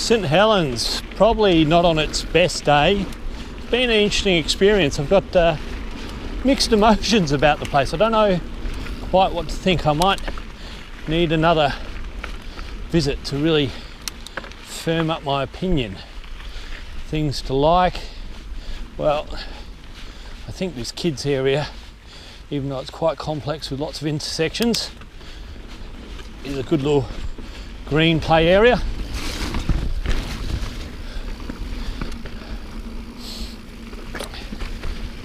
St Helens, probably not on its best day. It's been an interesting experience. I've got mixed emotions about the place. I don't know quite what to think. I might need another visit to really firm up my opinion. Things to like, well, I think this kids area, even though it's quite complex with lots of intersections, is a good little green play area.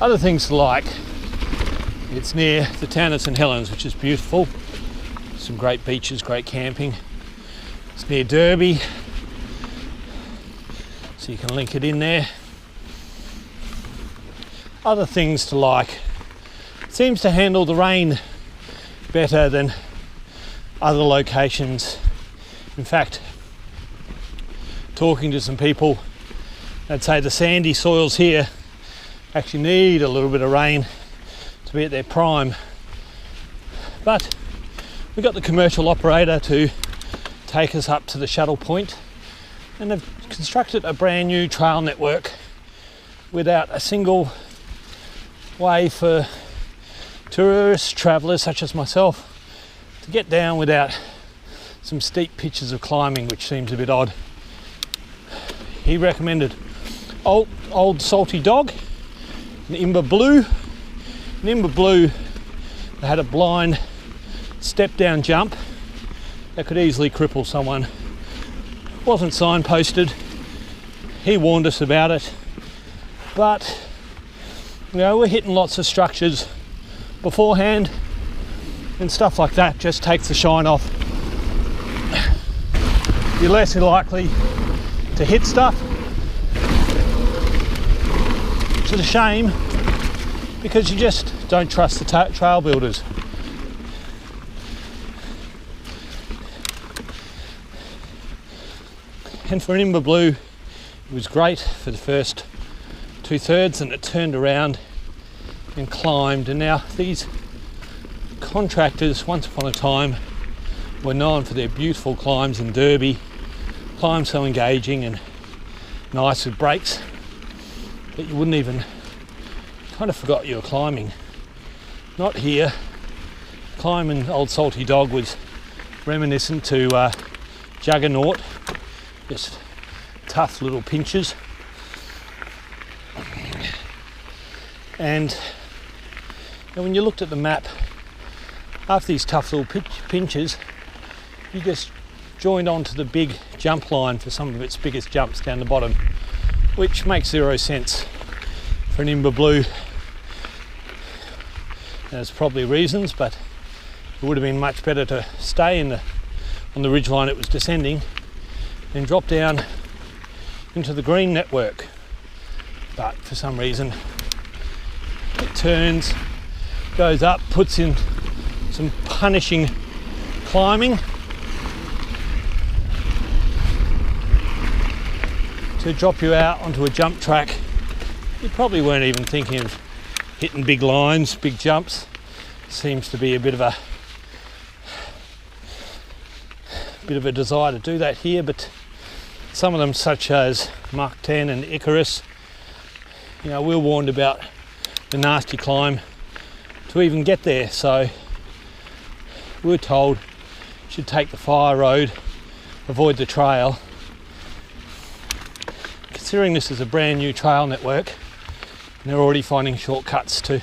Other things to like, it's near the town of St Helens, which is beautiful. Some great beaches, great camping. It's near Derby, so you can link it in there. Other things to like, it seems to handle the rain better than other locations. In fact, talking to some people, they'd say the sandy soils here actually need a little bit of rain to be at their prime. But we got the commercial operator to take us up to the shuttle point, and they've constructed a brand new trail network without a single way for tourists, travellers such as myself, to get down without some steep pitches of climbing, which seems a bit odd. He recommended Old Salty Dog, an Imber Blue. In Imber Blue, they had a blind step down jump that could easily cripple someone. Wasn't signposted. He warned us about it, but you know, we're hitting lots of structures beforehand, and stuff like that just takes the shine off. You're less likely to hit stuff, which is a shame because you just don't trust the trail builders. And for an Imber Blue, it was great for the first 2/3, and it turned around and climbed. And now these contractors, once upon a time, were known for their beautiful climbs in Derby, climbs so engaging and nice with breaks that you wouldn't even, kind of forgot you were climbing. Not here. Climbing Old Salty Dog was reminiscent to Juggernaut, just tough little pinches. And when you looked at the map, after these tough little pinches, you just joined onto the big jump line for some of its biggest jumps down the bottom, which makes zero sense for an Imber Blue. There's probably reasons, but it would have been much better to stay on the ridgeline it was descending and drop down into the green network. But for some reason it turns, goes up, puts in some punishing climbing to drop you out onto a jump track. You probably weren't even thinking of hitting big lines, big jumps. Seems to be a bit of a desire to do that here, but some of them, such as Mach 10 and Icarus, you know, we're warned about the nasty climb to even get there. So we're told you should take the fire road, avoid the trail. Considering this is a brand new trail network, and they're already finding shortcuts to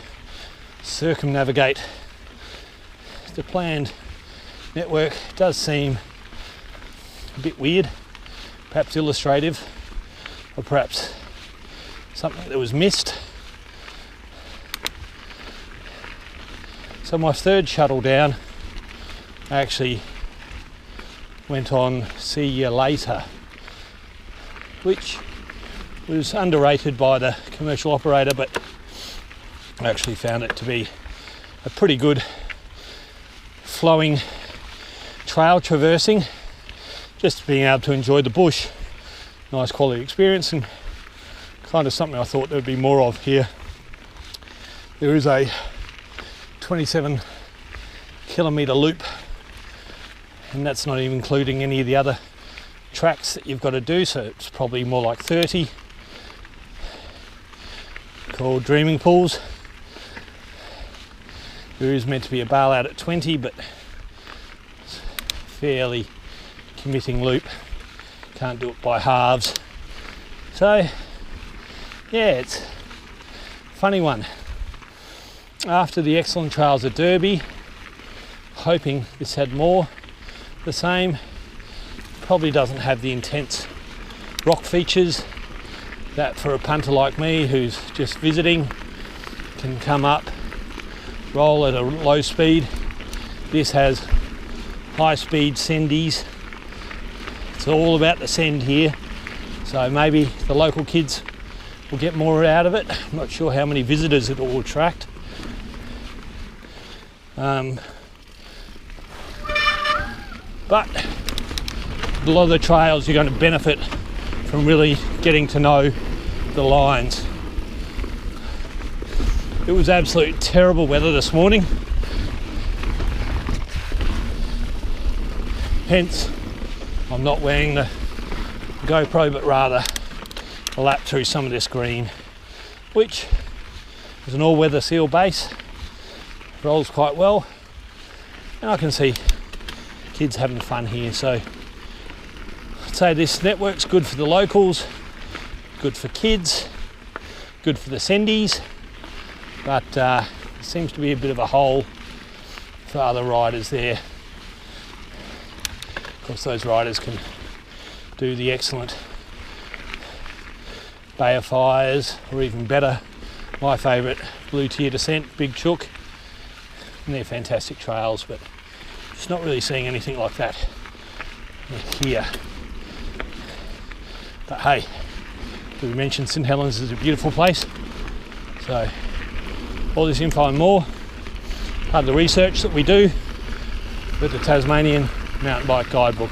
circumnavigate the planned network, it does seem a bit weird, perhaps illustrative, or perhaps something that was missed. So my third shuttle down, I actually went on See You Later, which was underrated by the commercial operator, but I actually found it to be a pretty good flowing trail traversing, just being able to enjoy the bush. Nice quality experience, and kind of something I thought there would be more of here. There is a 27 kilometre loop, and that's not even including any of the other tracks that you've got to do, so it's probably more like 30, called dreaming pools. There is meant to be a bail out at 20, but it's fairly committing loop. Can't do it by halves. So yeah, it's a funny one. After the excellent trails at Derby, hoping this had more the same. Probably doesn't have the intense rock features that for a punter like me who's just visiting can come up, roll at a low speed. This has high speed sendies. It's all about the send here, so maybe the local kids will get more out of it. I'm not sure how many visitors it will attract. But a lot of the trails you're going to benefit from really getting to know the lines. It was absolute terrible weather this morning, hence I'm not wearing the GoPro, but rather a lap through some of this green, which is an all-weather seal base, rolls quite well, and I can see kids having fun here. So I'd say this network's good for the locals, good for kids, good for the sendies, but there seems to be a bit of a hole for other riders there. Of course, those riders can do the excellent Bay of Fires, or even better, my favourite, Blue Tier Descent, Big Chook, and they're fantastic trails, but just not really seeing anything like that here. But hey, we mentioned St Helens is a beautiful place, so all this info and more, part of the research that we do with the Tasmanian Mountain Bike Guidebook.